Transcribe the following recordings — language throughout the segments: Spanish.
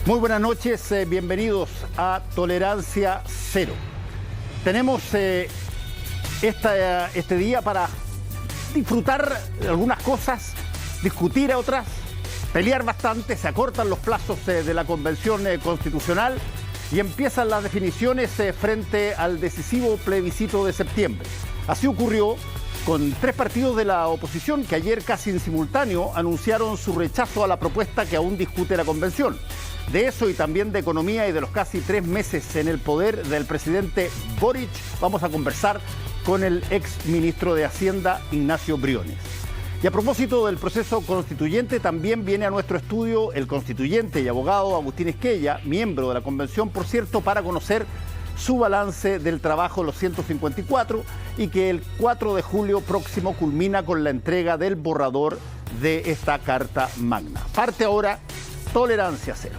Muy buenas noches, bienvenidos a Tolerancia Cero. Tenemos este día para disfrutar algunas cosas, discutir otras, pelear bastante, se acortan los plazos de la Convención Constitucional y empiezan las definiciones frente al decisivo plebiscito de septiembre. Así ocurrió con tres partidos de la oposición que ayer casi en simultáneo anunciaron su rechazo a la propuesta que aún discute la Convención. De eso y también de economía y de los casi 3 meses en el poder del presidente Boric vamos a conversar con el ex ministro de Hacienda, Ignacio Briones. Y a propósito del proceso constituyente, también viene a nuestro estudio el constituyente y abogado Agustín Esquella, miembro de la Convención, por cierto, para conocer su balance del trabajo de los 154 y que el 4 de julio próximo culmina con la entrega del borrador de esta Carta Magna. Parte ahora Tolerancia Cero.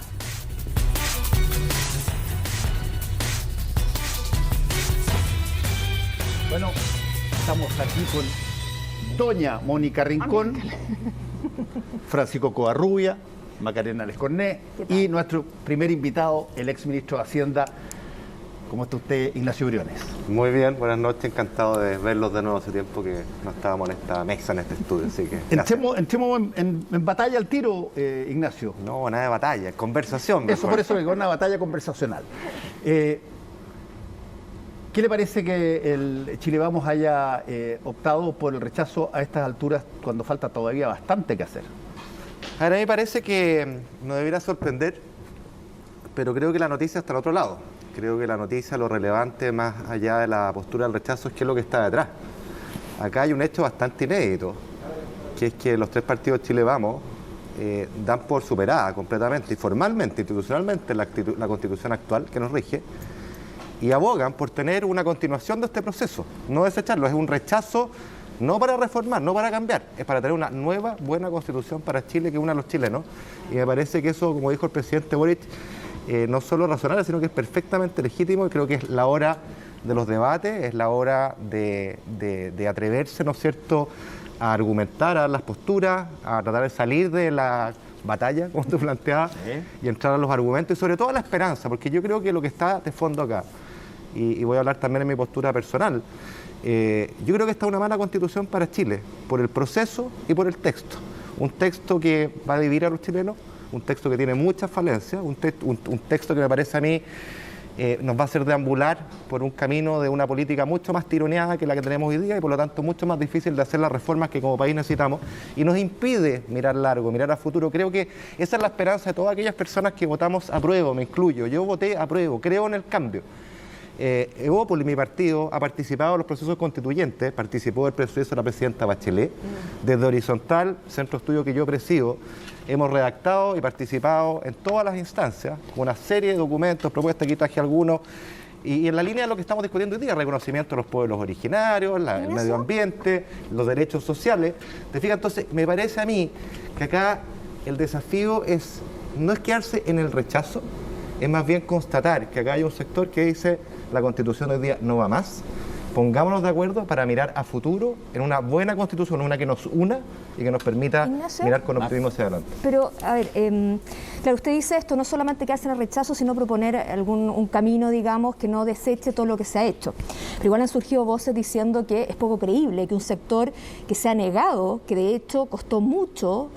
Bueno, estamos aquí con doña Mónica Rincón, Francisco Covarrubia, Macarena Lescorné y nuestro primer invitado, el exministro de Hacienda. ¿Cómo está usted, Ignacio Briones? Muy bien, buenas noches, encantado de verlos de nuevo. Hace tiempo que no estábamos en esta mesa, en este estudio, así que... Entremos en batalla al tiro, Ignacio. No, nada de batalla, conversación. Eso, mejor. Por eso vengo, una batalla conversacional. ¿Qué le parece que el Chile Vamos haya optado por el rechazo a estas alturas cuando falta todavía bastante que hacer? A ver, a mí me parece que no debería sorprender, pero creo que la noticia está al otro lado. Creo que la noticia, lo relevante más allá de la postura del rechazo es qué es lo que está detrás. Acá hay un hecho bastante inédito, que es que los tres partidos Chile Vamos dan por superada completamente y formalmente, institucionalmente, la Constitución actual que nos rige, y abogan por tener una continuación de este proceso, no desecharlo. Es un rechazo no para reformar, no para cambiar, es para tener una nueva, buena Constitución para Chile que una a los chilenos. Y me parece que eso, como dijo el presidente Boric, no solo es razonable, sino que es perfectamente legítimo, y creo que es la hora de los debates, es la hora de atreverse, ¿no es cierto?, a argumentar, a dar las posturas, a tratar de salir de la batalla, como tú planteabas, y entrar a los argumentos y sobre todo a la esperanza, porque yo creo que lo que está de fondo acá, y voy a hablar también en mi postura personal, yo creo que esta es una mala Constitución para Chile, por el proceso y por el texto. Un texto que va a dividir a los chilenos, un texto que tiene muchas falencias, un texto que me parece a mí nos va a hacer deambular por un camino de una política mucho más tironeada que la que tenemos hoy día y por lo tanto mucho más difícil de hacer las reformas que como país necesitamos y nos impide mirar largo, mirar a futuro. Creo que esa es la esperanza de todas aquellas personas que votamos apruebo, me incluyo. Yo voté apruebo, creo en el cambio. Evópolis, mi partido, ha participado en los procesos constituyentes, participó del proceso de la presidenta Bachelet. Desde Horizontal, centro de estudio que yo presido, hemos redactado y participado en todas las instancias, una serie de documentos, propuestas, aquí traje algunos, y en la línea de lo que estamos discutiendo hoy día, reconocimiento de los pueblos originarios, el medio ambiente, los derechos sociales. ¿Te fijas? Entonces, me parece a mí que acá el desafío no es quedarse en el rechazo, es más bien constatar que acá hay un sector que dice la Constitución hoy día no va más. Pongámonos de acuerdo para mirar a futuro en una buena Constitución, una que nos una y que nos permita mirar con optimismo hacia adelante. Pero, a ver, claro, usted dice esto, no solamente que hacen el rechazo, sino proponer un camino, digamos, que no deseche todo lo que se ha hecho. Pero igual han surgido voces diciendo que es poco creíble que un sector que se ha negado, que de hecho costó mucho,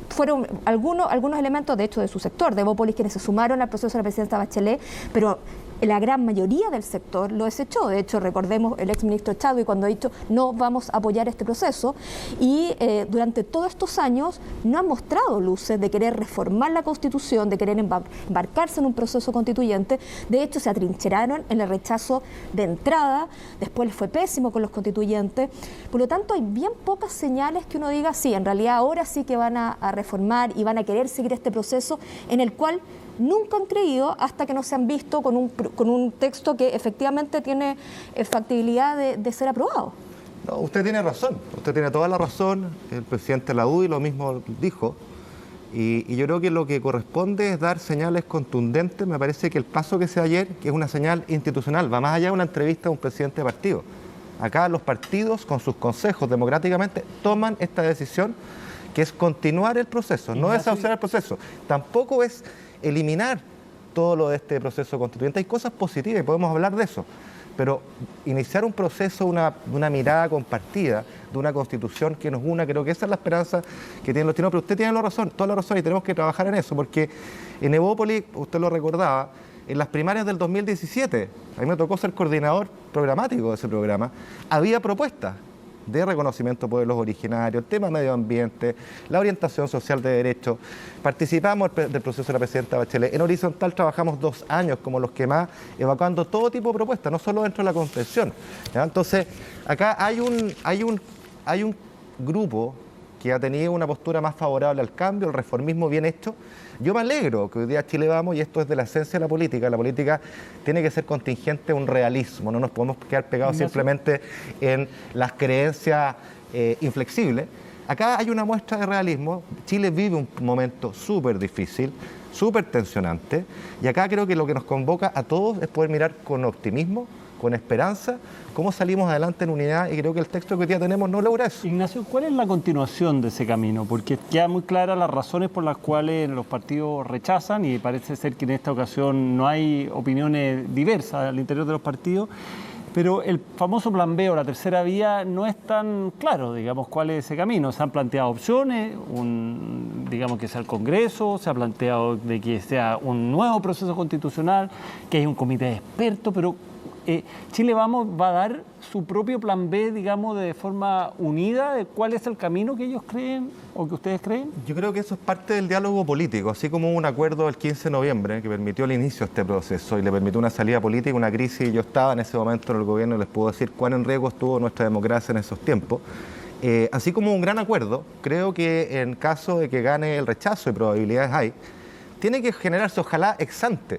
fueron algunos elementos, de hecho, de su sector, de Evópolis, quienes se sumaron al proceso de la presidenta Bachelet, pero la gran mayoría del sector lo desechó. De hecho, recordemos el exministro Chadwick cuando ha dicho no vamos a apoyar este proceso, y durante todos estos años no han mostrado luces de querer reformar la Constitución, de querer embarcarse en un proceso constituyente. De hecho, se atrincheraron en el rechazo de entrada, después les fue pésimo con los constituyentes. Por lo tanto, hay bien pocas señales que uno diga sí, en realidad ahora sí que van a reformar y van a querer seguir este proceso en el cual nunca han creído hasta que no se han visto con un texto que efectivamente tiene factibilidad de ser aprobado. No, usted tiene razón, usted tiene toda la razón. El presidente la UDI lo mismo dijo. Y yo creo que lo que corresponde es dar señales contundentes. Me parece que el paso que se dio ayer, que es una señal institucional, va más allá de una entrevista a un presidente de partido. Acá los partidos, con sus consejos democráticamente, toman esta decisión, que es continuar el proceso, no desahuciar el proceso. Tampoco es eliminar todo lo de este proceso constituyente. Hay cosas positivas y podemos hablar de eso, pero iniciar un proceso, una mirada compartida de una constitución que nos una, creo que esa es la esperanza que tienen los chilenos. Pero usted tiene toda la razón y tenemos que trabajar en eso, porque en Evópolis, usted lo recordaba, en las primarias del 2017, a mí me tocó ser coordinador programático de ese programa, había propuestas de reconocimiento de pueblos originarios, el tema medio ambiente, la orientación social de derechos. Participamos del proceso de la presidenta Bachelet. En Horizontal trabajamos 2 años como los que más, evacuando todo tipo de propuestas, no solo dentro de la convención. ¿Ya? Entonces, acá hay un grupo que ha tenido una postura más favorable al cambio, al reformismo bien hecho. Yo me alegro que hoy día Chile vamos, y esto es de la esencia de la política tiene que ser contingente a un realismo, no nos podemos quedar pegados simplemente en las creencias inflexibles. Acá hay una muestra de realismo. Chile vive un momento súper difícil, súper tensionante, y acá creo que lo que nos convoca a todos es poder mirar con optimismo, con esperanza, cómo salimos adelante en unidad, y creo que el texto que hoy día tenemos no logra eso. Ignacio, ¿cuál es la continuación de ese camino? Porque queda muy claras las razones por las cuales los partidos rechazan, y parece ser que en esta ocasión no hay opiniones diversas al interior de los partidos, pero el famoso plan B o la tercera vía no es tan claro, digamos, cuál es ese camino. Se han planteado opciones, digamos que sea el Congreso, se ha planteado de que sea un nuevo proceso constitucional, que hay un comité de expertos, pero Chile Vamos va a dar su propio plan B, digamos, de forma unida, de cuál es el camino que ellos creen o que ustedes creen. Yo creo que eso es parte del diálogo político, así como un acuerdo del 15 de noviembre que permitió el inicio de este proceso y le permitió una salida política, una crisis. Yo estaba en ese momento en el gobierno y les puedo decir cuán en riesgo estuvo nuestra democracia en esos tiempos. Así como un gran acuerdo, creo que en caso de que gane el rechazo, y probabilidades hay, tiene que generarse, ojalá ex ante,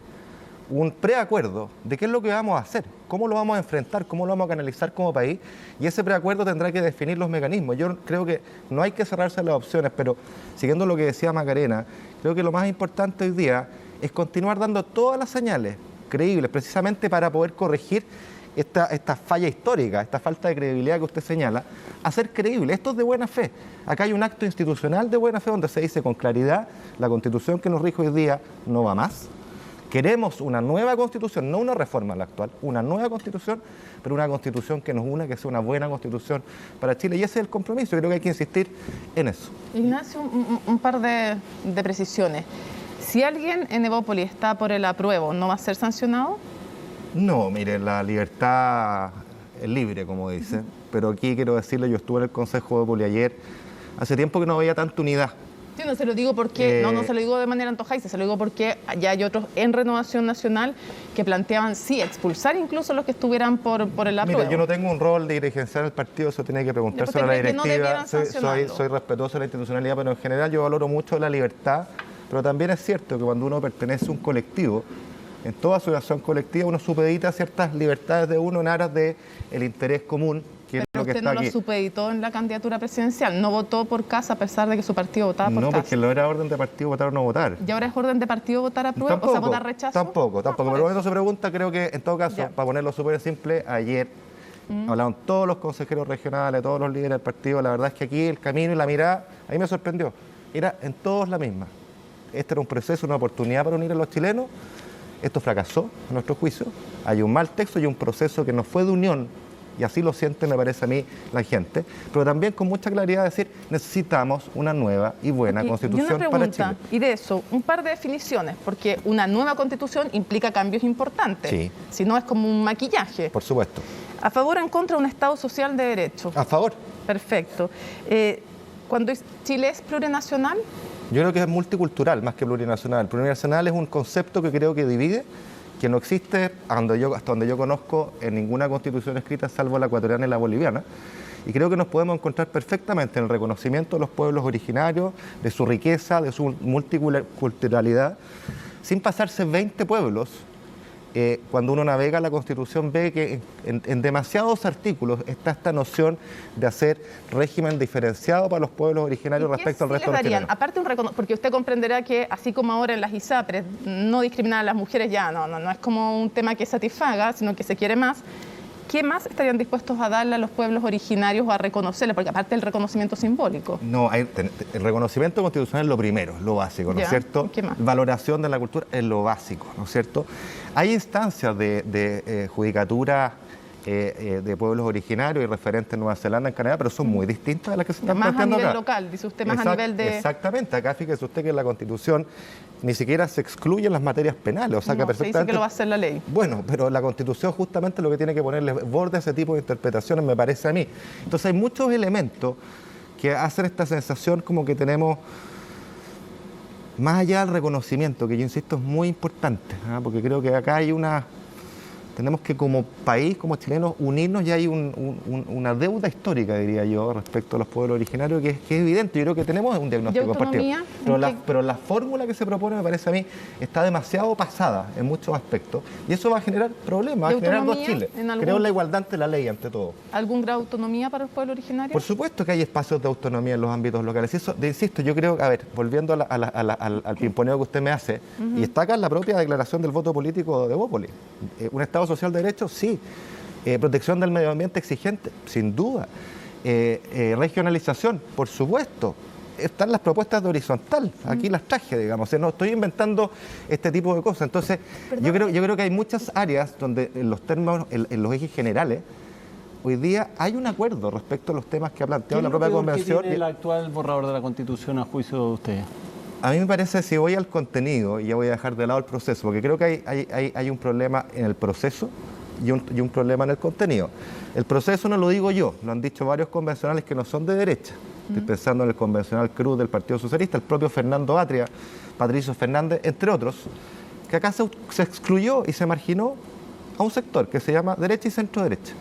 un preacuerdo de qué es lo que vamos a hacer, cómo lo vamos a enfrentar, cómo lo vamos a canalizar como país, y ese preacuerdo tendrá que definir los mecanismos. Yo creo que no hay que cerrarse las opciones, pero siguiendo lo que decía Macarena, creo que lo más importante hoy día es continuar dando todas las señales creíbles, precisamente para poder corregir esta falla histórica, esta falta de credibilidad que usted señala, hacer creíble. Esto es de buena fe. Acá hay un acto institucional de buena fe donde se dice con claridad, la Constitución que nos rige hoy día no va más. Queremos una nueva Constitución, no una reforma a la actual, una nueva Constitución, pero una Constitución que nos una, que sea una buena Constitución para Chile. Y ese es el compromiso, yo creo que hay que insistir en eso. Ignacio, un par de precisiones. Si alguien en Evópolis está por el apruebo, ¿no va a ser sancionado? No, mire, la libertad es libre, como dicen, pero aquí quiero decirle, yo estuve en el Consejo de Evópolis ayer, hace tiempo que no veía tanta unidad. Sí, no se lo digo porque, no se lo digo de manera antojadiza, se lo digo porque ya hay otros en Renovación Nacional que planteaban, sí, expulsar incluso a los que estuvieran por el apruebo. Mira, yo no tengo un rol de dirigenciar el partido, eso tiene que preguntarse a la directiva. Soy respetuoso de la institucionalidad, pero en general yo valoro mucho la libertad, pero también es cierto que cuando uno pertenece a un colectivo, en toda su acción colectiva uno supedita ciertas libertades de uno en aras del interés común. Pero usted no lo supeditó en la candidatura presidencial, no votó por casa a pesar de que su partido votaba por casa. No, porque no era orden de partido votar o no votar. ¿Y ahora es orden de partido votar a prueba? O sea, votar rechazo. Tampoco. Pero cuando se pregunta, creo que en todo caso, para ponerlo súper simple, ayer hablaron todos los consejeros regionales, todos los líderes del partido. La verdad es que aquí el camino y la mirada, a mí me sorprendió, era en todos la misma. Este era un proceso, una oportunidad para unir a los chilenos. Esto fracasó, a nuestro juicio. Hay un mal texto y un proceso que no fue de unión. Y así lo siente, me parece a mí, la gente, pero también con mucha claridad decir, necesitamos una nueva y buena Constitución para Chile. Y de eso, un par de definiciones, porque una nueva Constitución implica cambios importantes, sí. Si no es como un maquillaje. Por supuesto. ¿A favor o en contra de un Estado social de derecho? A favor. Perfecto. ¿Cuando Chile es plurinacional? Yo creo que es multicultural más que plurinacional. Plurinacional es un concepto que creo que divide, que no existe, hasta donde yo conozco, en ninguna constitución escrita, salvo la ecuatoriana y la boliviana. Y creo que nos podemos encontrar perfectamente en el reconocimiento de los pueblos originarios, de su riqueza, de su multiculturalidad, sin pasarse 20 pueblos. Cuando uno navega la Constitución ve que en demasiados artículos está esta noción de hacer régimen diferenciado para los pueblos originarios respecto al resto de los chilenos. Aparte porque usted comprenderá que así como ahora en las ISAPRES no discriminar a las mujeres ya no es como un tema que satisfaga, sino que se quiere más. ¿qué más estarían dispuestos a darle a los pueblos originarios o a reconocerles? Porque aparte del reconocimiento simbólico. No, el reconocimiento constitucional es lo primero, lo básico, ¿no es cierto? ¿Qué más? Valoración de la cultura es lo básico, ¿no es cierto? Hay instancias de judicatura de pueblos originarios y referentes en Nueva Zelanda, en Canadá, pero son muy distintas a las que se están Más a planteando nivel acá. local, dice usted, más a nivel de... Exactamente, acá fíjese usted que en la Constitución ni siquiera se excluyen las materias penales, o sea que No, se dice que lo va a hacer la ley. Bueno, pero la Constitución justamente lo que tiene que ponerle borde a ese tipo de interpretaciones, me parece a mí. Entonces hay muchos elementos que hacen esta sensación como que tenemos, más allá del reconocimiento, que yo insisto es muy importante, porque creo que acá hay tenemos que como país, como chilenos, unirnos, y hay una deuda histórica, diría yo, respecto a los pueblos originarios, que es evidente. Yo creo que tenemos un diagnóstico compartido. Pero la fórmula que se propone, me parece a mí, está demasiado pasada en muchos aspectos, y eso va a generar problemas, va a generar dos Chiles. Creo en la igualdad ante la ley, ante todo. ¿Algún grado de autonomía para los pueblos originarios? Por supuesto que hay espacios de autonomía en los ámbitos locales. Y eso, insisto, yo creo, a ver, volviendo al pimponeo que usted me hace, y está acá en la propia declaración del voto político de Bópoli. Un Estado social de derecho, sí. Protección del medio ambiente exigente, sin duda. Regionalización, por supuesto. Están las propuestas de horizontal, aquí las traje, digamos. No estoy inventando este tipo de cosas. Entonces, yo creo que hay muchas áreas donde en los términos, en los ejes generales, hoy día hay un acuerdo respecto a los temas que ha planteado la propia Convención. ¿Qué tiene el actual borrador de la Constitución a juicio de ustedes? A mí me parece, si voy al contenido, y ya voy a dejar de lado el proceso, porque creo que hay un problema en el proceso y un problema en el contenido. El proceso no lo digo yo, lo han dicho varios convencionales que no son de derecha. Estoy pensando en el convencional Cruz del Partido Socialista, el propio Fernando Atria, Patricio Fernández, entre otros, que acá se excluyó y se marginó a un sector que se llama derecha y centro derecha.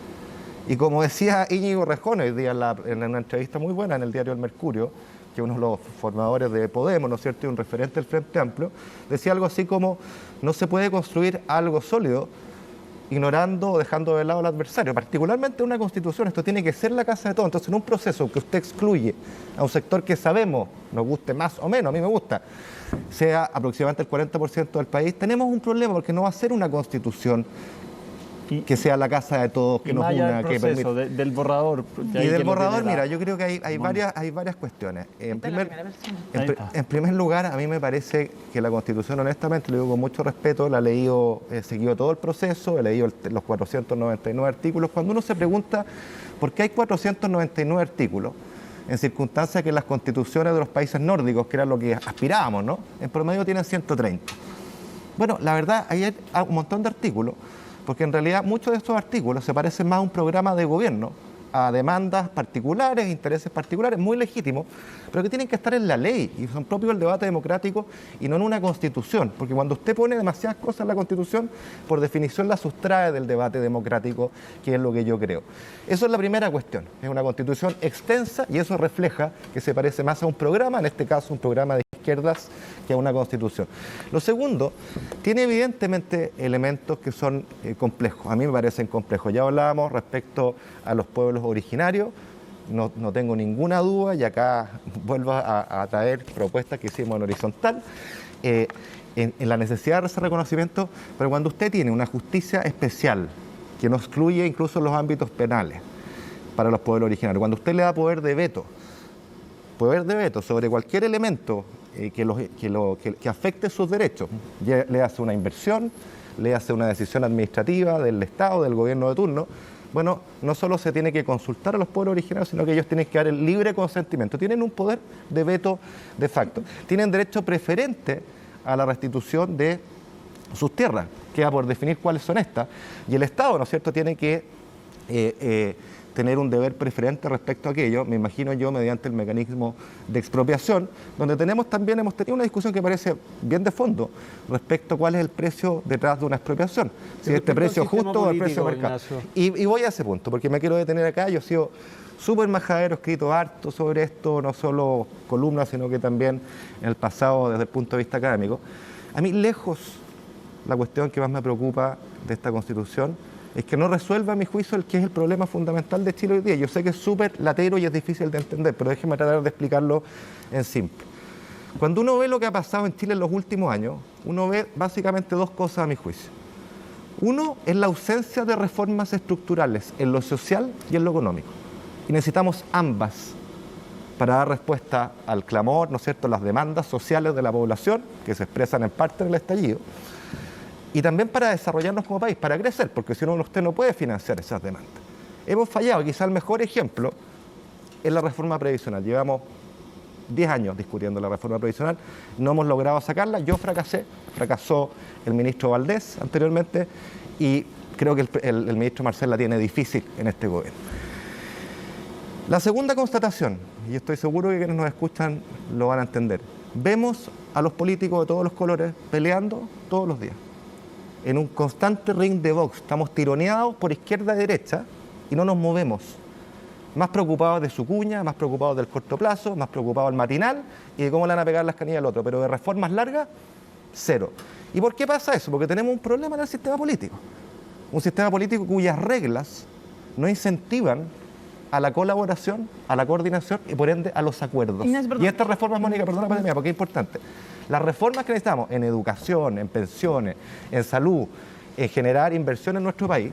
Y como decía Íñigo Rejón hoy día en una entrevista muy buena en el diario El Mercurio, que es uno de los formadores de Podemos, ¿no es cierto?, y un referente del Frente Amplio, decía algo así como: no se puede construir algo sólido ignorando o dejando de lado al adversario, particularmente en una Constitución. Esto tiene que ser la casa de todos. Entonces, en un proceso que usted excluye a un sector que sabemos, nos guste más o menos, a mí me gusta, sea aproximadamente el 40% del país, tenemos un problema, porque no va a ser una Constitución que sea la casa de todos, que nos una, que permita. Del borrador. Y del borrador, mira, yo creo que hay varias cuestiones. En primer lugar, a mí me parece que la Constitución, honestamente, lo digo con mucho respeto, la he leído, he seguido todo el proceso, he leído los 499 artículos. Cuando uno se pregunta por qué hay 499 artículos, en circunstancias que las constituciones de los países nórdicos, que era lo que aspirábamos, ¿no?, en promedio tienen 130. Bueno, la verdad, hay un montón de artículos, porque en realidad muchos de estos artículos se parecen más a un programa de gobierno, a demandas particulares, intereses particulares, muy legítimos, pero que tienen que estar en la ley y son propios del debate democrático y no en una Constitución, porque cuando usted pone demasiadas cosas en la Constitución, por definición la sustrae del debate democrático, que es lo que yo creo. Eso es la primera cuestión, es una Constitución extensa y eso refleja que se parece más a un programa, en este caso un programa de izquierdas, que a una Constitución. Lo segundo, tiene evidentemente elementos que son complejos, a mí me parecen complejos. Ya hablábamos respecto a los pueblos originarios, no tengo ninguna duda, y acá vuelvo a traer propuestas que hicimos en horizontal, en la necesidad de ese reconocimiento, pero cuando usted tiene una justicia especial que no excluye incluso los ámbitos penales para los pueblos originarios, cuando usted le da poder de veto sobre cualquier elemento que afecte sus derechos, ya le hace una inversión, le hace una decisión administrativa del Estado, del gobierno de turno, bueno, no solo se tiene que consultar a los pueblos originarios, sino que ellos tienen que dar el libre consentimiento. Tienen un poder de veto de facto. Tienen derecho preferente a la restitución de sus tierras, queda por definir cuáles son estas. Y el Estado, ¿no es cierto?, tiene que tener un deber preferente respecto a aquello, me imagino yo, mediante el mecanismo de expropiación, donde hemos tenido una discusión que parece bien de fondo respecto a cuál es el precio detrás de una expropiación, si este precio justo o el precio mercado. Y voy a ese punto, porque me quiero detener acá. Yo he sido súper majadero, he escrito harto sobre esto, no solo columnas, sino que también en el pasado desde el punto de vista académico. A mí, lejos, la cuestión que más me preocupa de esta Constitución es que no resuelva, a mi juicio, el que es el problema fundamental de Chile hoy día. Yo sé que es súper latero y es difícil de entender, pero déjeme tratar de explicarlo en simple. Cuando uno ve lo que ha pasado en Chile en los últimos años, uno ve básicamente dos cosas, a mi juicio. Uno es la ausencia de reformas estructurales en lo social y en lo económico. Y necesitamos ambas para dar respuesta al clamor, ¿no es cierto?, las demandas sociales de la población, que se expresan en parte en el estallido, y también para desarrollarnos como país, para crecer, porque si no, usted no puede financiar esas demandas. Hemos fallado, quizá el mejor ejemplo es la reforma previsional. Llevamos 10 años discutiendo la reforma previsional, no hemos logrado sacarla, yo fracasó el ministro Valdés anteriormente, y creo que el ministro Marcel la tiene difícil en este gobierno. La segunda constatación, y estoy seguro que quienes nos escuchan lo van a entender, vemos a los políticos de todos los colores peleando todos los días, en un constante ring de box. Estamos tironeados por izquierda y derecha y no nos movemos, más preocupados de su cuña, más preocupados del corto plazo, más preocupados del matinal y de cómo le van a pegar las canillas al otro, pero de reformas largas, cero. ¿Y por qué pasa eso? Porque tenemos un problema en el sistema político, un sistema político cuyas reglas no incentivan a la colaboración, a la coordinación y por ende a los acuerdos. Y estas reformas, Mónica, perdona, porque es importante. Las reformas que necesitamos en educación, en pensiones, en salud, en generar inversión en nuestro país,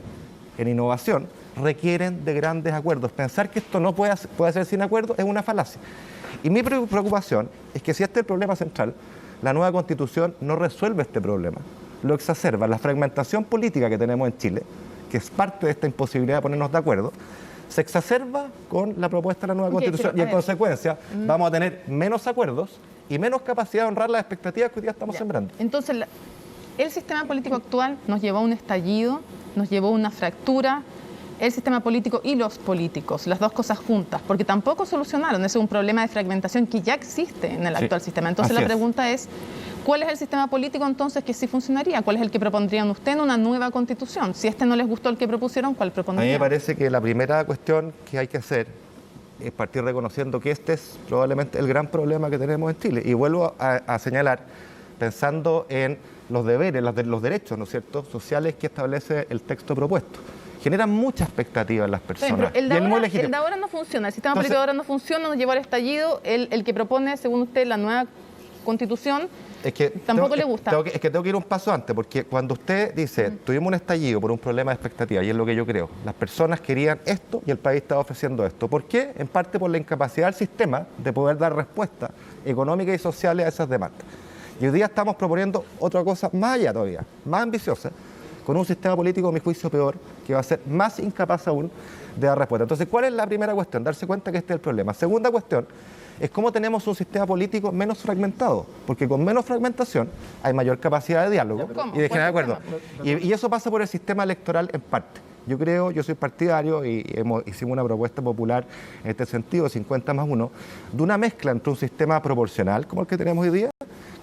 en innovación, requieren de grandes acuerdos. Pensar que esto no puede ser sin acuerdo es una falacia. Y mi preocupación es que si este es el problema central, la nueva Constitución no resuelve este problema. Lo exacerba. La fragmentación política que tenemos en Chile, que es parte de esta imposibilidad de ponernos de acuerdo, se exacerba con la propuesta de la nueva Constitución y en consecuencia vamos a tener menos acuerdos y menos capacidad de honrar las expectativas que hoy día estamos sembrando. Entonces, el sistema político actual nos llevó a un estallido, nos llevó a una fractura, el sistema político y los políticos, las dos cosas juntas, porque tampoco solucionaron. Ese es un problema de fragmentación que ya existe en el actual sistema. Entonces la pregunta es, ¿cuál es el sistema político entonces que sí funcionaría? ¿Cuál es el que propondrían usted en una nueva Constitución? Si no les gustó el que propusieron, ¿cuál propondrían? A mí me parece que la primera cuestión que hay que hacer es partir reconociendo que este es probablemente el gran problema que tenemos en Chile. Y vuelvo a señalar, pensando en los deberes, los derechos, ¿no es cierto?, sociales que establece el texto propuesto. Generan mucha expectativa en las personas. Pero el de ahora no funciona, el sistema político de ahora no funciona, nos llevó al estallido. El que propone, según usted, la nueva Constitución, tampoco le gusta. Tengo que ir un paso antes, porque cuando usted dice, tuvimos un estallido por un problema de expectativa, y es lo que yo creo, las personas querían esto y el país estaba ofreciendo esto. ¿Por qué? En parte por la incapacidad del sistema de poder dar respuestas económicas y sociales a esas demandas. Y hoy día estamos proponiendo otra cosa más allá todavía, más ambiciosa, con un sistema político, a mi juicio, peor, que va a ser más incapaz aún de dar respuesta. Entonces, ¿cuál es la primera cuestión? Darse cuenta que este es el problema. Segunda cuestión es cómo tenemos un sistema político menos fragmentado, porque con menos fragmentación hay mayor capacidad de diálogo y de generar acuerdos. Y eso pasa por el sistema electoral en parte. Yo soy partidario y hicimos una propuesta popular en este sentido, 50+1, de una mezcla entre un sistema proporcional, como el que tenemos hoy día,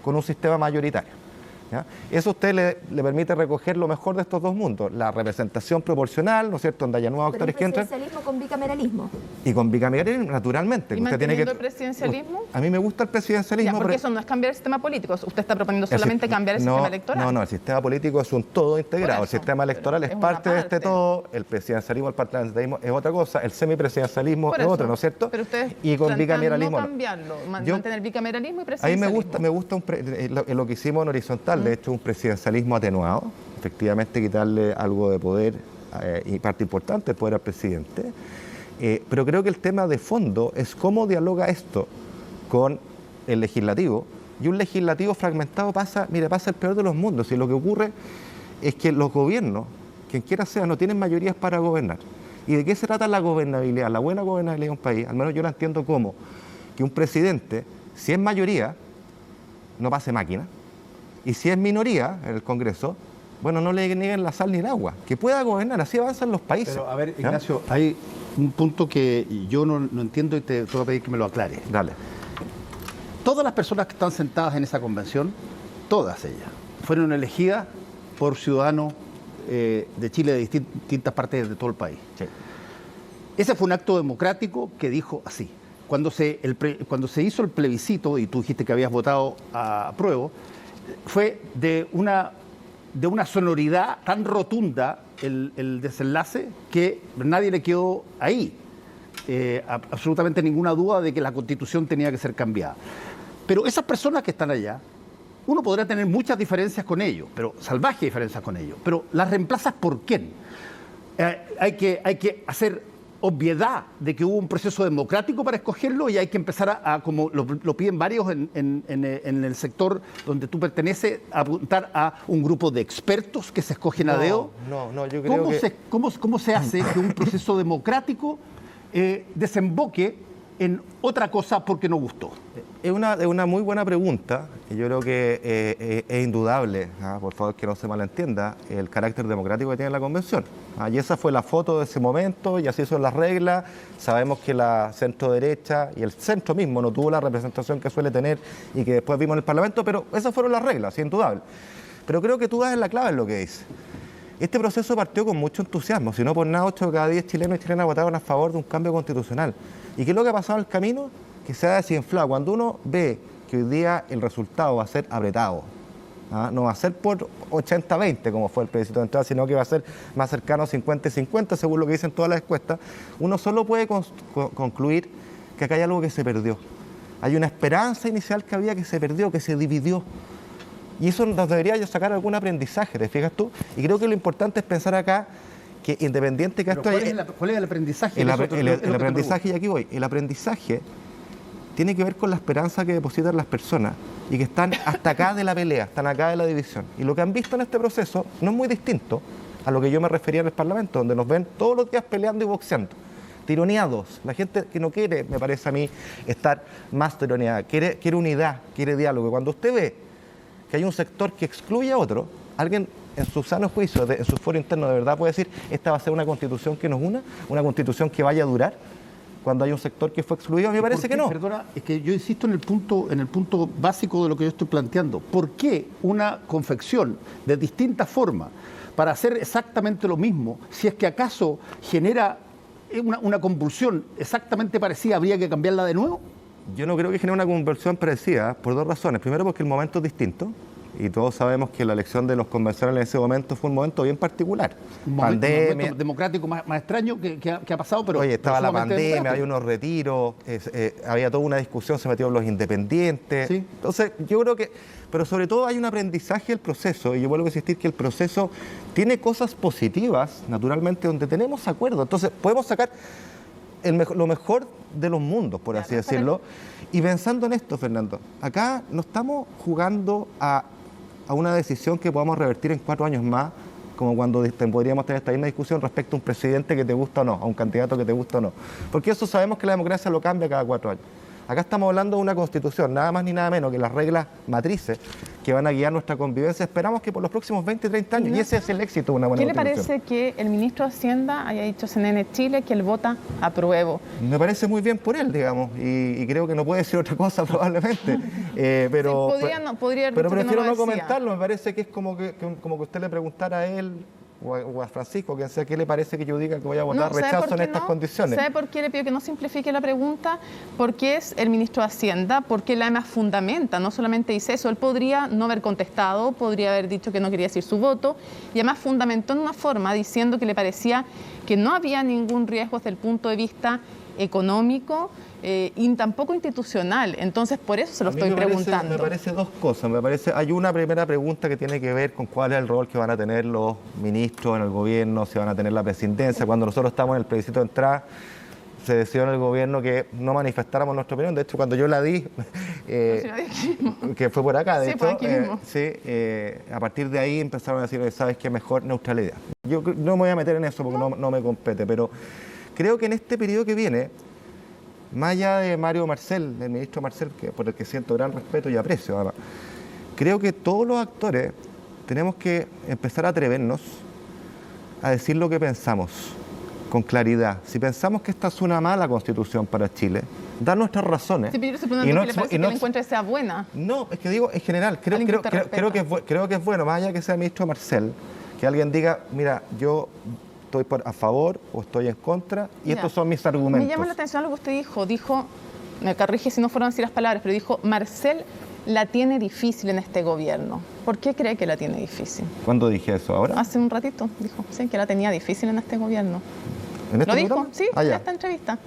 con un sistema mayoritario. ¿Ya? Eso a usted le permite recoger lo mejor de estos dos mundos, la representación proporcional, ¿no es cierto?, donde haya nuevos actores que entran. ¿Presidencialismo con bicameralismo? Y con bicameralismo, naturalmente. ¿Y manteniendo el presidencialismo? A mí me gusta el presidencialismo. Ya, porque eso no es cambiar el sistema político. Usted está proponiendo solamente cambiar el sistema electoral. No, el sistema político es un todo integrado. El sistema electoral es parte de este todo, el presidencialismo, el parlamentarismo es otra cosa, el semipresidencialismo es otra, ¿no es cierto? Pero ustedes y con bicameralismo no cambiarlo, mantener bicameralismo y presidencialismo. A mí me gusta lo que hicimos en horizontal, de hecho un presidencialismo atenuado, efectivamente quitarle algo de poder y parte importante del poder al presidente, pero creo que el tema de fondo es cómo dialoga esto con el legislativo, y un legislativo fragmentado pasa el peor de los mundos, y lo que ocurre es que los gobiernos, quien quiera sea, no tienen mayorías para gobernar. ¿Y de qué se trata la gobernabilidad? La buena gobernabilidad de un país, al menos yo la entiendo como que un presidente, si es mayoría, no pase máquina, y si es minoría en el Congreso, bueno, no le nieguen la sal ni el agua, que pueda gobernar, así avanzan los países. Pero, a ver, Ignacio, hay un punto que yo no entiendo y te voy a pedir que me lo aclare. Dale. Todas las personas que están sentadas en esa convención, todas ellas, fueron elegidas por ciudadanos de Chile de distintas partes de todo el país. Sí. Ese fue un acto democrático que dijo así. Cuando se hizo el plebiscito, y tú dijiste que habías votado a prueba, fue de una sonoridad tan rotunda el desenlace que nadie le quedó ahí absolutamente ninguna duda de que la Constitución tenía que ser cambiada. Pero esas personas que están allá uno podrá tener muchas diferencias con ellos, pero salvajes diferencias con ellos, pero ¿las reemplazas por quién? Hay que hacer obviedad de que hubo un proceso democrático para escogerlo y hay que empezar como lo piden varios en el sector donde tú perteneces, a apuntar a un grupo de expertos que se escogen a dedo. No, yo creo que... ¿Cómo se hace que un proceso democrático desemboque en otra cosa porque no gustó? Es una muy buena pregunta. Yo creo que es indudable, por favor que no se malentienda, el carácter democrático que tiene la convención. Y esa fue la foto de ese momento y así son las reglas. Sabemos que la centro derecha y el centro mismo no tuvo la representación que suele tener y que después vimos en el Parlamento, pero esas fueron las reglas, es indudable. Pero creo que tú das en la clave en lo que dices. Este proceso partió con mucho entusiasmo, si no por nada 8 de cada 10 chilenos y chilenas votaron a favor de un cambio constitucional. ¿Y qué es lo que ha pasado en el camino? Que se ha desinflado. Cuando uno ve que hoy día el resultado va a ser apretado, no va a ser por 80-20 como fue el plebiscito de entrada, sino que va a ser más cercano a 50-50 según lo que dicen todas las encuestas, uno solo puede concluir que acá hay algo que se perdió. Hay una esperanza inicial que había que se perdió, que se dividió. Y eso nos debería sacar algún aprendizaje, ¿te fijas tú? Y creo que lo importante es pensar acá que independiente que esto... ¿Cuál es el aprendizaje? El aprendizaje, y aquí voy, el aprendizaje tiene que ver con la esperanza que depositan las personas y que están hasta acá de la pelea, están acá de la división. Y lo que han visto en este proceso no es muy distinto a lo que yo me refería en el Parlamento, donde nos ven todos los días peleando y boxeando, tironeados. La gente que no quiere, me parece a mí, estar más tironeada, quiere unidad, quiere diálogo. Cuando usted ve que hay un sector que excluye a otro, alguien en su sano juicio, en su foro interno, de verdad puede decir, esta va a ser una constitución que nos una, una constitución que vaya a durar, cuando hay un sector que fue excluido. A mí me parece que no. Perdona, es que yo insisto en el punto básico de lo que yo estoy planteando. ¿Por qué una confección de distinta forma para hacer exactamente lo mismo, si es que acaso genera una convulsión exactamente parecida, habría que cambiarla de nuevo? Yo no creo que genere una conversión parecida por dos razones. Primero, porque el momento es distinto y todos sabemos que la elección de los convencionales en ese momento fue un momento bien particular. Un momento democrático más extraño que ha pasado, pero... Oye, estaba la pandemia, había unos retiros, había toda una discusión, se metieron los independientes. ¿Sí? Entonces, yo creo que... Pero sobre todo hay un aprendizaje del proceso, y yo vuelvo a insistir que el proceso tiene cosas positivas, naturalmente, donde tenemos acuerdo. Entonces, podemos sacar lo mejor de los mundos, por así decirlo. Y pensando en esto, Fernando, acá no estamos jugando a una decisión que podamos revertir en 4 años más, como cuando podríamos tener esta misma discusión respecto a un presidente que te gusta o no, a un candidato que te gusta o no. Porque eso sabemos que la democracia lo cambia cada 4 años. Acá estamos hablando de una constitución, nada más ni nada menos que las reglas matrices que van a guiar nuestra convivencia. Esperamos que por los próximos 20, 30 años, y ese es el éxito de una buena constitución. ¿Qué le parece que el ministro de Hacienda haya dicho a CNN Chile que él vota apruebo? Me parece muy bien por él, digamos, y creo que no puede decir otra cosa probablemente. Pero prefiero no comentarlo, me parece que es como que usted le preguntara a él o a Francisco, quien sea, ¿qué le parece que yo diga que voy a votar rechazo en estas condiciones? ¿Sabe por qué le pido que no simplifique la pregunta? Porque es el ministro de Hacienda, porque él además fundamenta, no solamente dice eso, él podría no haber contestado, podría haber dicho que no quería decir su voto, y además fundamentó en una forma diciendo que le parecía que no había ningún riesgo desde el punto de vista económico y tampoco institucional. Entonces, por eso se lo estoy preguntando. Me parece dos cosas. Hay una primera pregunta que tiene que ver con cuál es el rol que van a tener los ministros en el gobierno, si van a tener la presidencia. Cuando nosotros estamos en el plebiscito de entrada, se decidió en el gobierno que no manifestáramos nuestra opinión. De hecho, cuando yo la di, que fue por acá, de hecho, a partir de ahí empezaron a decir, ¿sabes qué? Mejor neutralidad. Yo no me voy a meter en eso porque no me compete, pero creo que en este periodo que viene, más allá de Mario Marcel, del ministro Marcel, por el que siento gran respeto y aprecio, además, creo que todos los actores tenemos que empezar a atrevernos a decir lo que pensamos con claridad. Si pensamos que esta es una mala constitución para Chile, dar nuestras razones. Sí, pero yo estoy preguntando que le parece que la encuentre sea buena. No, es que digo, en general, creo que es bueno, más allá que sea el ministro Marcel, que alguien diga, mira, yo estoy a favor o estoy en contra y estos son mis argumentos. Me llama la atención lo que usted dijo, me corrige si no fueron así las palabras, pero dijo, Marcel la tiene difícil en este gobierno. ¿Por qué cree que la tiene difícil? ¿Cuándo dije eso? ¿Ahora? Hace un ratito dijo, sí, que la tenía difícil en este gobierno. ¿En este ¿Lo dijo? programa? Sí, en esta entrevista.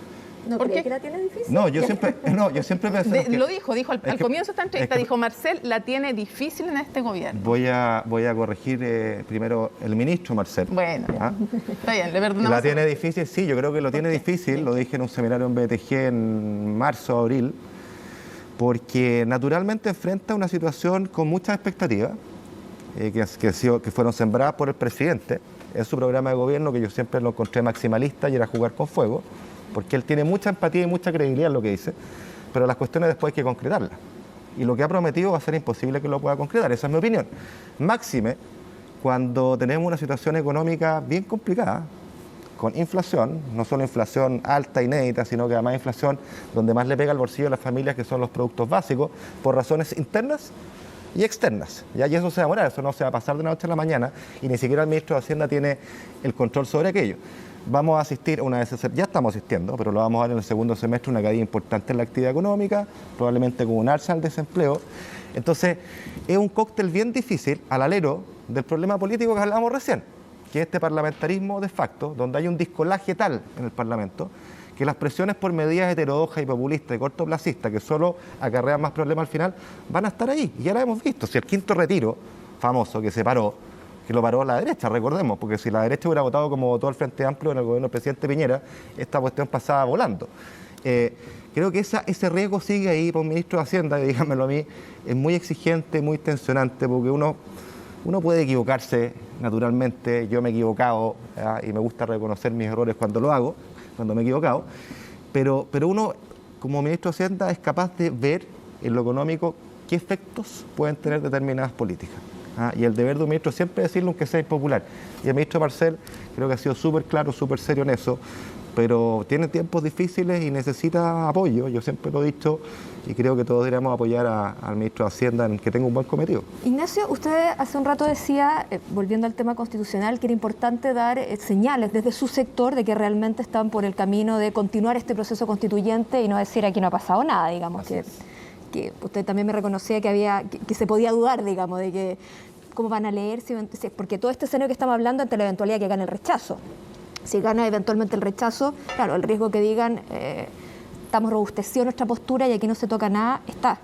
¿No ¿Por cree qué? que la tiene difícil? No, yo siempre pensé Lo dijo al comienzo de esta entrevista, que- dijo Marcel, la tiene difícil en este gobierno. voy a corregir primero el ministro Marcel. Bueno, ¿Ah? está bien, le perdonamos. ¿La tiene difícil? Sí, yo creo que lo tiene difícil, lo dije en un seminario en BTG en marzo o abril, porque naturalmente enfrenta una situación con muchas expectativas que fueron sembradas por el presidente en su programa de gobierno, que yo siempre lo encontré maximalista y era jugar con fuego, porque él tiene mucha empatía y mucha credibilidad en lo que dice, pero las cuestiones después hay que concretarlas. Y lo que ha prometido va a ser imposible que lo pueda concretar, esa es mi opinión. Máxime cuando tenemos una situación económica bien complicada, con inflación, no solo inflación alta, inédita, sino que además inflación donde más le pega al bolsillo a las familias, que son los productos básicos, por razones internas y externas. ¿Ya? Y eso se va a demorar, eso no se va a pasar de la noche a la mañana, y ni siquiera el ministro de Hacienda tiene el control sobre aquello. Vamos a asistir a una ya estamos asistiendo, pero lo vamos a ver en el segundo semestre, una caída importante en la actividad económica, probablemente con un alza al desempleo. Entonces, es un cóctel bien difícil al alero del problema político que hablábamos recién, que es este parlamentarismo de facto, donde hay un discolaje tal en el Parlamento, que las presiones por medidas heterodoxas y populistas y cortoplacistas, que solo acarrean más problemas al final, van a estar ahí. Y ya lo hemos visto. Si el quinto retiro famoso que se paró, que lo paró la derecha, recordemos, porque si la derecha hubiera votado como votó el Frente Amplio en el gobierno del presidente Piñera, esta cuestión pasaba volando. Creo que ese riesgo sigue ahí para un ministro de Hacienda, y díganmelo a mí, es muy exigente, muy tensionante, porque uno puede equivocarse naturalmente, yo me he equivocado, y me gusta reconocer mis errores cuando lo hago, cuando me he equivocado, pero uno como ministro de Hacienda es capaz de ver en lo económico qué efectos pueden tener determinadas políticas. Y el deber de un ministro siempre es decirlo aunque sea impopular. Y el ministro Marcel creo que ha sido súper claro, súper serio en eso, pero tiene tiempos difíciles y necesita apoyo, yo siempre lo he dicho, y creo que todos deberíamos apoyar al ministro de Hacienda en que tenga un buen cometido. Ignacio, usted hace un rato decía, volviendo al tema constitucional, que era importante dar señales desde su sector de que realmente están por el camino de continuar este proceso constituyente y no decir aquí no ha pasado nada, digamos, que usted también me reconocía que se podía dudar, digamos, de que cómo van a leer, porque todo este escenario que estamos hablando ante la eventualidad que gane el rechazo. Si gana eventualmente el rechazo, claro, el riesgo que digan estamos robusteciendo nuestra postura y aquí no se toca nada, está.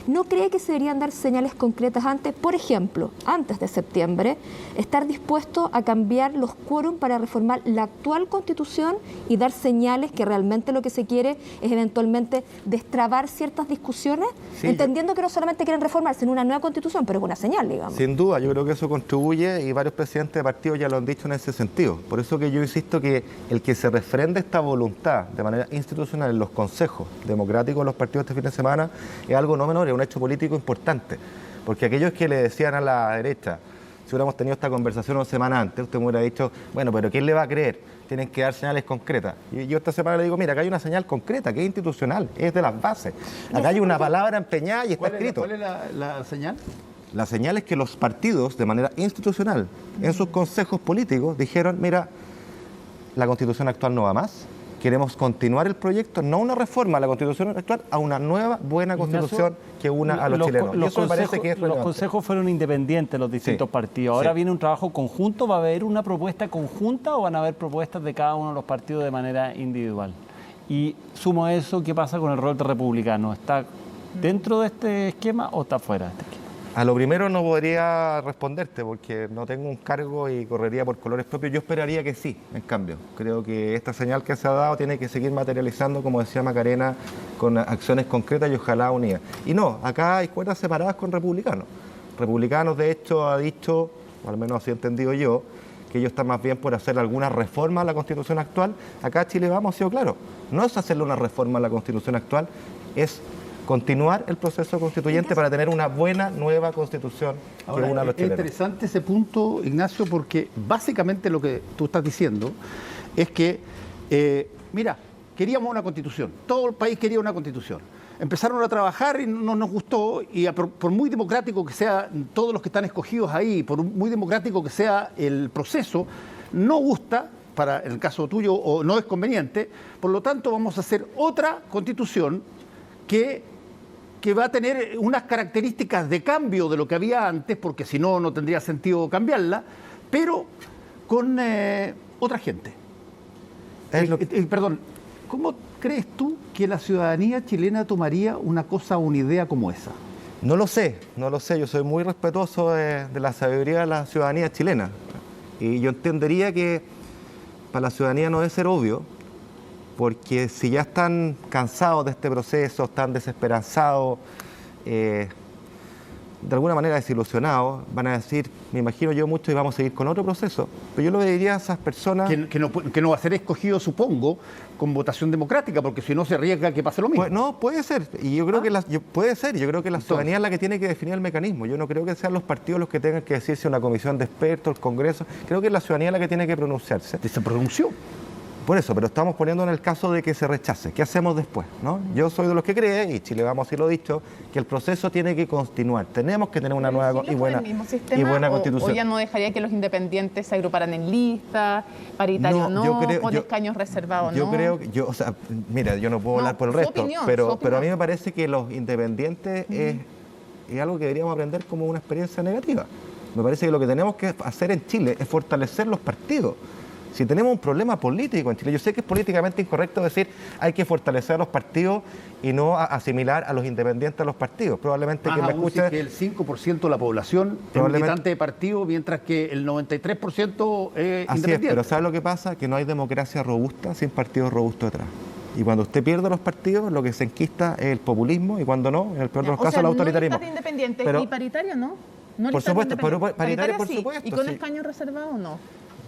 ¿No cree que se deberían dar señales concretas antes? Por ejemplo, antes de septiembre, estar dispuesto a cambiar los quórum para reformar la actual Constitución y dar señales que realmente lo que se quiere es eventualmente destrabar ciertas discusiones, sí, entendiendo que no solamente quieren reformarse en una nueva Constitución, pero es una señal, digamos. Sin duda, yo creo que eso contribuye y varios presidentes de partidos ya lo han dicho en ese sentido. Por eso que yo insisto que el que se refrende esta voluntad de manera institucional en los consejos democráticos de los partidos este fin de semana es algo no menor, es un hecho político importante. Porque aquellos que le decían a la derecha, si hubiéramos tenido esta conversación una semana antes, usted me hubiera dicho, bueno, pero ¿quién le va a creer? Tienen que dar señales concretas. Y yo esta semana le digo, mira, acá hay una señal concreta, que es institucional, es de las bases. Acá hay una palabra empeñada y está escrito. ¿Cuál es la señal? La señal es que los partidos, de manera institucional, en sus consejos políticos, dijeron, mira, la Constitución actual no va más, queremos continuar el proyecto, no una reforma a la Constitución actual, a una nueva, buena Constitución que una a los chilenos. Y eso me parece que es relevante. Los consejos fueron independientes, los distintos partidos. Ahora viene un trabajo conjunto, ¿va a haber una propuesta conjunta o van a haber propuestas de cada uno de los partidos de manera individual? Y sumo a eso, ¿qué pasa con el rol de republicano? ¿Está dentro de este esquema o está fuera de este esquema? A lo primero no podría responderte porque no tengo un cargo y correría por colores propios. Yo esperaría que sí, en cambio. Creo que esta señal que se ha dado tiene que seguir materializando, como decía Macarena, con acciones concretas y ojalá unidas. Y no, acá hay cuerdas separadas con republicanos. Republicanos, de hecho, ha dicho, o al menos así he entendido yo, que ellos están más bien por hacer alguna reforma a la Constitución actual. Acá Chile Vamos ha sido claro. No es hacerle una reforma a la Constitución actual, es continuar el proceso constituyente para tener una buena, nueva Constitución que una a los chilenos. Es interesante ese punto, Ignacio, porque básicamente lo que tú estás diciendo es que, mira, queríamos una Constitución, todo el país quería una Constitución. Empezaron a trabajar y no nos gustó, y por muy democrático que sea todos los que están escogidos ahí, por muy democrático que sea el proceso, no gusta, para el caso tuyo, o no es conveniente, por lo tanto vamos a hacer otra Constitución que va a tener unas características de cambio de lo que había antes, porque si no, no tendría sentido cambiarla, pero con otra gente. Perdón, crees tú que la ciudadanía chilena tomaría una cosa o una idea como esa? No lo sé. Yo soy muy respetuoso de la sabiduría de la ciudadanía chilena. Y yo entendería que para la ciudadanía no debe ser obvio, porque si ya están cansados de este proceso, están desesperanzados, de alguna manera desilusionados, van a decir, me imagino yo mucho, y vamos a seguir con otro proceso. Pero yo le diría a esas personas... Que no va a ser escogido, supongo, con votación democrática, porque si no se arriesga que pase lo mismo. Pues, no, puede ser. Y yo creo que puede ser. Yo creo que la ciudadanía es la que tiene que definir el mecanismo. Yo no creo que sean los partidos los que tengan que decirse una comisión de expertos, el Congreso. Creo que es la ciudadanía la que tiene que pronunciarse. ¿Se pronunció? Por eso, pero estamos poniendo en el caso de que se rechace. ¿Qué hacemos después? ¿No? Yo soy de los que cree, y Chile Vamos así lo ha dicho, que el proceso tiene que continuar. Tenemos que tener una nueva y buena constitución. ¿O ya no dejaría que los independientes se agruparan en listas, paritario con escaños reservados yo creo que, o sea, mira, yo no puedo hablar por el resto, pero a mí me parece que los independientes es algo que deberíamos aprender como una experiencia negativa. Me parece que lo que tenemos que hacer en Chile es fortalecer los partidos. Si tenemos un problema político en Chile, yo sé que es políticamente incorrecto decir hay que fortalecer a los partidos y no asimilar a los independientes a los partidos. Probablemente que me escuche... que el 5% de la población es militante de partido, mientras que el 93% es así independiente. Es, pero ¿sabe lo que pasa? Que no hay democracia robusta sin partidos robustos detrás. Y cuando usted pierde los partidos, lo que se enquista es el populismo, y cuando no, en el peor de los casos, el autoritarismo. No listas de independientes, pero, y paritario no. No por supuesto, paritario por supuesto. ¿Y con escaños reservados no?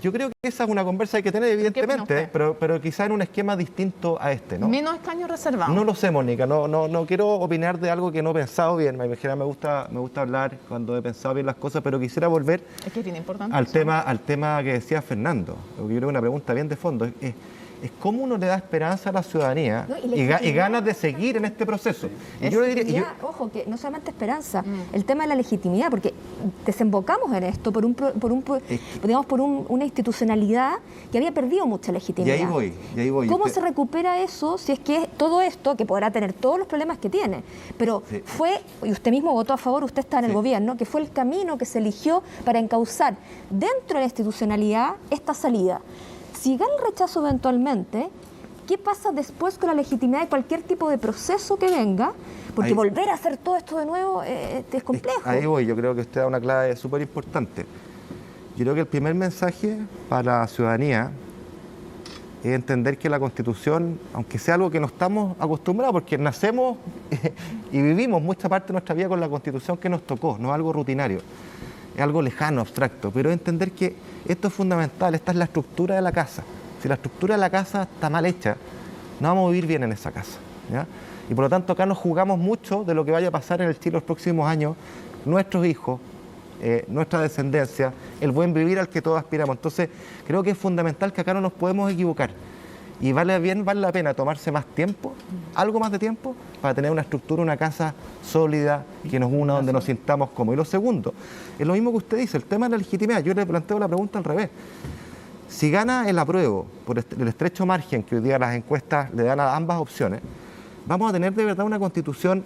Yo creo que esa es una conversa que hay que tener, evidentemente, pero quizá en un esquema distinto a este, ¿no? Menos escaños reservados. No lo sé, Mónica, no quiero opinar de algo que no he pensado bien. Me gusta hablar cuando he pensado bien las cosas, pero quisiera volver al tema que decía Fernando. Yo creo que una pregunta bien de fondo es cómo uno le da esperanza a la ciudadanía y ganas de seguir en este proceso. Y yo diría, ojo, que no solamente esperanza, el tema de la legitimidad, porque desembocamos en esto por una institucionalidad que había perdido mucha legitimidad. Y ahí voy. ¿Cómo se recupera eso si es que todo esto, que podrá tener todos los problemas que tiene, pero fue, y usted mismo votó a favor, usted está en el gobierno, que fue el camino que se eligió para encauzar dentro de la institucionalidad esta salida? Si gana el rechazo eventualmente, ¿qué pasa después con la legitimidad de cualquier tipo de proceso que venga? Porque volver a hacer todo esto de nuevo es complejo. Ahí voy, yo creo que usted da una clave súper importante. Yo creo que el primer mensaje para la ciudadanía es entender que la Constitución, aunque sea algo que no estamos acostumbrados, porque nacemos y vivimos mucha parte de nuestra vida con la Constitución que nos tocó, no es algo rutinario. Es algo lejano, abstracto, pero entender que esto es fundamental, esta es la estructura de la casa. Si la estructura de la casa está mal hecha, no vamos a vivir bien en esa casa, ¿ya? Y por lo tanto acá nos jugamos mucho de lo que vaya a pasar en el Chile los próximos años, nuestros hijos, nuestra descendencia, el buen vivir al que todos aspiramos. Entonces creo que es fundamental que acá no nos podemos equivocar. Y vale la pena tomarse más tiempo, algo más de tiempo, para tener una estructura, una casa sólida, que nos una, donde nos sintamos cómodos. Y lo segundo, es lo mismo que usted dice, el tema de la legitimidad. Yo le planteo la pregunta al revés. Si gana el apruebo por el estrecho margen que hoy día las encuestas le dan a ambas opciones, vamos a tener de verdad una constitución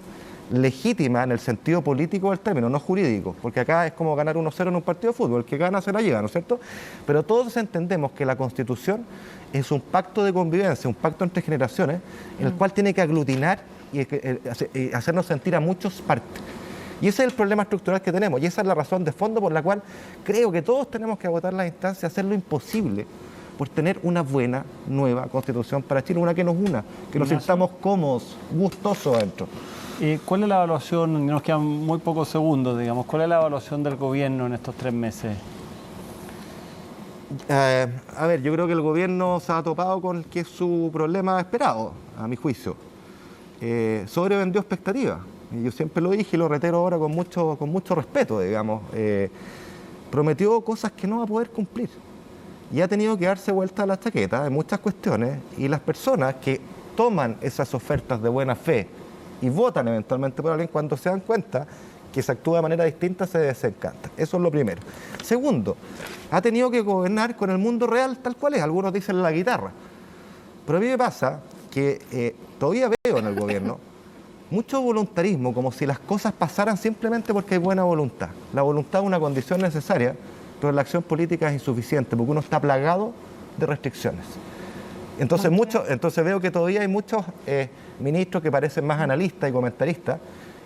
legítima en el sentido político del término, no jurídico, porque acá es como ganar 1-0 en un partido de fútbol, el que gana se la lleva, ¿no es cierto? Pero todos entendemos que la Constitución es un pacto de convivencia, un pacto entre generaciones, en el cual tiene que aglutinar y hacernos sentir a muchos parte. Y ese es el problema estructural que tenemos, y esa es la razón de fondo por la cual creo que todos tenemos que agotar las instancias, hacer lo imposible por tener una buena, nueva Constitución para Chile, una que nos una, que nos sintamos cómodos, gustosos adentro. ¿Cuál es la evaluación, nos quedan muy pocos segundos, digamos, cuál es la evaluación del gobierno en estos 3 meses? A ver, yo creo que el gobierno se ha topado con el que es su problema esperado, a mi juicio. Sobrevendió expectativas. Yo siempre lo dije y lo reitero ahora con mucho respeto, digamos. Prometió cosas que no va a poder cumplir. Y ha tenido que darse vuelta a la chaqueta en muchas cuestiones, y las personas que toman esas ofertas de buena fe y votan eventualmente por alguien, cuando se dan cuenta que se actúa de manera distinta, se desencantan. Eso es lo primero. Segundo, ha tenido que gobernar con el mundo real tal cual es. Algunos dicen la guitarra. Pero a mí me pasa que todavía veo en el gobierno mucho voluntarismo, como si las cosas pasaran simplemente porque hay buena voluntad. La voluntad es una condición necesaria, pero la acción política es insuficiente, porque uno está plagado de restricciones. Entonces veo que todavía hay muchos ministros que parecen más analistas y comentaristas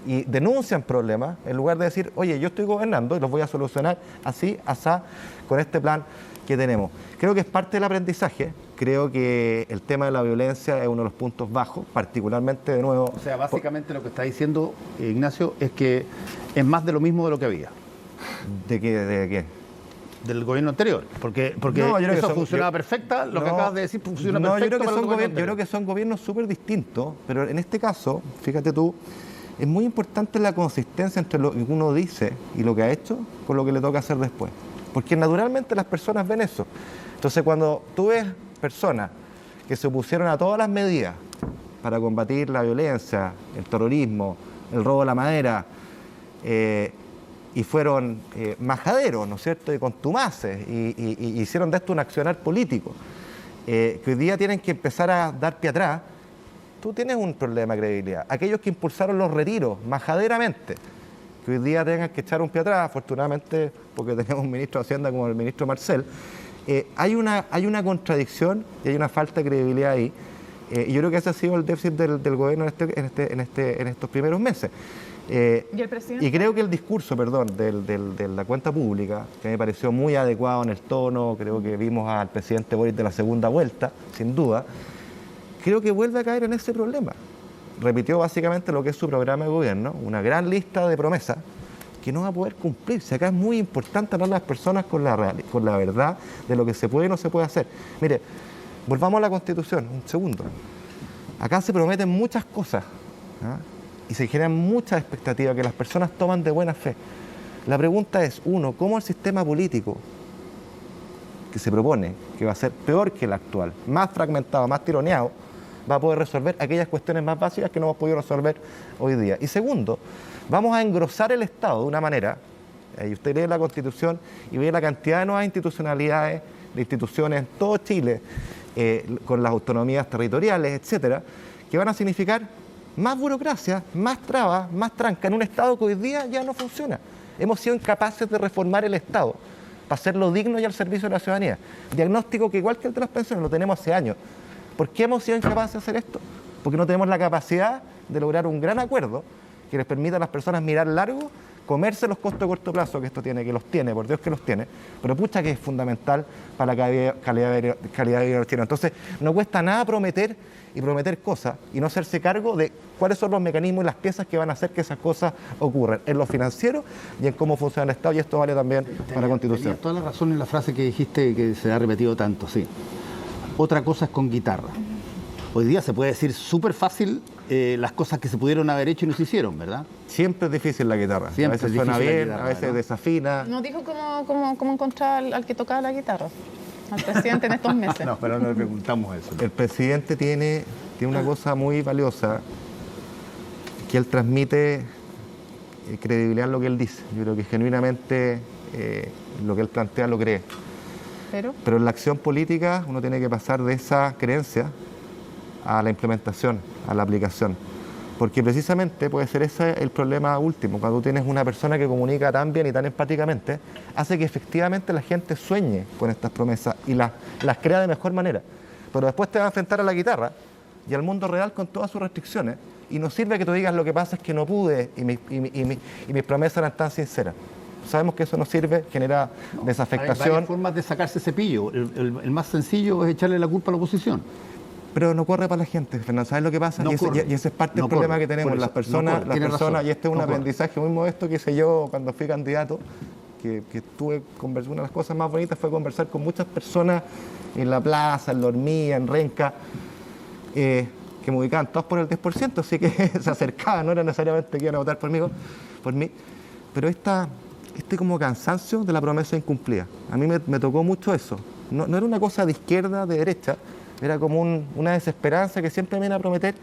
y denuncian problemas en lugar de decir, oye, yo estoy gobernando y los voy a solucionar así, asá, con este plan que tenemos. Creo que es parte del aprendizaje. Creo que el tema de la violencia es uno de los puntos bajos, particularmente de nuevo. O sea, básicamente lo que está diciendo Ignacio es que es más de lo mismo de lo que había. ¿De qué? Del gobierno anterior, porque No, yo creo eso que funcionaba perfecta, lo que acabas de decir funciona No, perfecto. yo creo que son gobiernos súper distintos, pero en este caso, fíjate tú, es muy importante la consistencia entre lo que uno dice y lo que ha hecho con lo que le toca hacer después. Porque naturalmente las personas ven eso. Entonces, cuando tú ves personas que se opusieron a todas las medidas para combatir la violencia, el terrorismo, el robo de la madera, y fueron majaderos, ¿no es cierto?, y contumaces, y hicieron de esto un accionar político, que hoy día tienen que empezar a dar pie atrás, tú tienes un problema de credibilidad. Aquellos que impulsaron los retiros majaderamente, que hoy día tengan que echar un pie atrás, afortunadamente, porque tenemos un ministro de Hacienda como el ministro Marcel, hay una contradicción y hay una falta de credibilidad ahí, y yo creo que ese ha sido el déficit del gobierno en estos primeros meses. ¿Y el presidente? Y creo que el discurso, de la cuenta pública, que me pareció muy adecuado en el tono, creo que vimos al presidente Boric de la segunda vuelta, sin duda, creo que vuelve a caer en ese problema. Repitió básicamente lo que es su programa de gobierno, una gran lista de promesas que no va a poder cumplirse. Acá es muy importante hablar a las personas con la verdad de lo que se puede y no se puede hacer. Mire, volvamos a la Constitución, un segundo. Acá se prometen muchas cosas, ¿ah? Y se generan muchas expectativas que las personas toman de buena fe. La pregunta es, uno, ¿cómo el sistema político que se propone, que va a ser peor que el actual, más fragmentado, más tironeado, va a poder resolver aquellas cuestiones más básicas que no hemos podido resolver hoy día? Y segundo, vamos a engrosar el Estado de una manera, y usted lee la Constitución y ve la cantidad de nuevas institucionalidades, de instituciones en todo Chile, con las autonomías territoriales, etcétera, que van a significar más burocracia, más trabas, más tranca en un Estado que hoy día ya no funciona. Hemos sido incapaces de reformar el Estado para hacerlo digno y al servicio de la ciudadanía. Diagnóstico que igual que el de las pensiones lo tenemos hace años. ¿Por qué hemos sido incapaces de hacer esto? Porque no tenemos la capacidad de lograr un gran acuerdo que les permita a las personas mirar largo, comerse los costos de corto plazo que esto tiene, que los tiene, por Dios que los tiene, pero pucha que es fundamental para la calidad de vida de los chilenos. Entonces, no cuesta nada prometer cosas y no hacerse cargo de cuáles son los mecanismos y las piezas que van a hacer que esas cosas ocurran, en lo financiero y en cómo funciona el Estado, y esto vale también para la Constitución. Tenías toda la razón en la frase que dijiste que se ha repetido tanto, sí. Otra cosa es con guitarra. Hoy día se puede decir súper fácil las cosas que se pudieron haber hecho y no se hicieron, ¿verdad? Siempre es difícil la guitarra. Siempre a veces es suena difícil la bien, guitarra, a veces ¿no? desafina. No dijo cómo encontrar al que tocaba la guitarra, al presidente en estos meses. No, pero no le preguntamos eso. El presidente tiene una cosa muy valiosa, que él transmite credibilidad en lo que él dice. Yo creo que genuinamente lo que él plantea lo cree. Pero en la acción política uno tiene que pasar de esa creencia a la implementación, a la aplicación. Porque precisamente puede ser ese el problema último, cuando tú tienes una persona que comunica tan bien y tan empáticamente, hace que efectivamente la gente sueñe con estas promesas y las crea de mejor manera. Pero después te va a enfrentar a la guitarra y al mundo real con todas sus restricciones, y no sirve que tú digas lo que pasa es que no pude y mis promesas eran tan sinceras. Sabemos que eso no sirve, genera desafectación. Hay varias formas de sacarse ese pillo. El más sencillo es echarle la culpa a la oposición. Pero no corre para la gente, Fernando. ¿Sabes lo que pasa? No y ese es parte del problema que tenemos. Las personas, y este es un aprendizaje muy modesto que hice yo cuando fui candidato, que tuve conversar. Una de las cosas más bonitas fue conversar con muchas personas en la plaza, en la Hormiga, en Renca, que me ubicaban todos por el 10%, así que se acercaban, no era necesariamente que iban a votar por mí, pero este como cansancio de la promesa incumplida. A mí me tocó mucho eso. No era una cosa de izquierda, de derecha, era como una desesperanza que siempre viene a prometer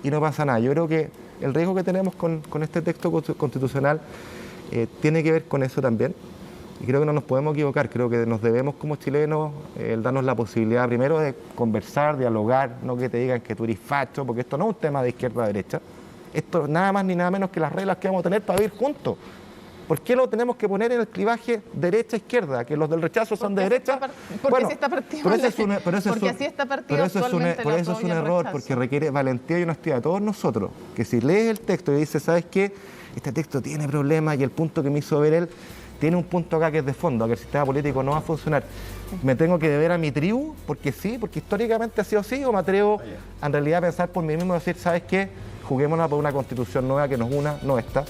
y no pasa nada. Yo creo que el riesgo que tenemos con este texto constitucional tiene que ver con eso también. Y creo que no nos podemos equivocar. Creo que nos debemos como chilenos el darnos la posibilidad primero de conversar, dialogar, no que te digan que tú eres facho, porque esto no es un tema de izquierda a derecha. Esto es nada más ni nada menos que las reglas que vamos a tener para vivir juntos. ¿Por qué lo tenemos que poner en el clivaje derecha-izquierda? Que los del rechazo son de derecha. Porque así está partido. Porque así está partido actualmente. Por eso es un error, porque requiere valentía y honestidad de todos nosotros. Que si lees el texto y dices, ¿sabes qué? Este texto tiene problemas y el punto que me hizo ver él tiene un punto acá que es de fondo, que el sistema político no va a funcionar. ¿Me tengo que deber a mi tribu? Porque sí, porque históricamente ha sido así, o me atrevo en realidad a pensar por mí mismo y decir, ¿sabes qué? Juguémonos por una constitución nueva que nos una, no esta.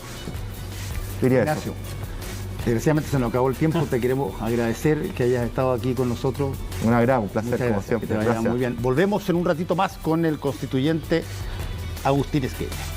Diría Ignacio, eso. desgraciadamente se nos acabó el tiempo. Te queremos agradecer que hayas estado aquí con nosotros. Un agrado, un placer, Muchas como gracias, siempre. que te vaya muy bien. Volvemos en un ratito más con el constituyente Agustín Esquella.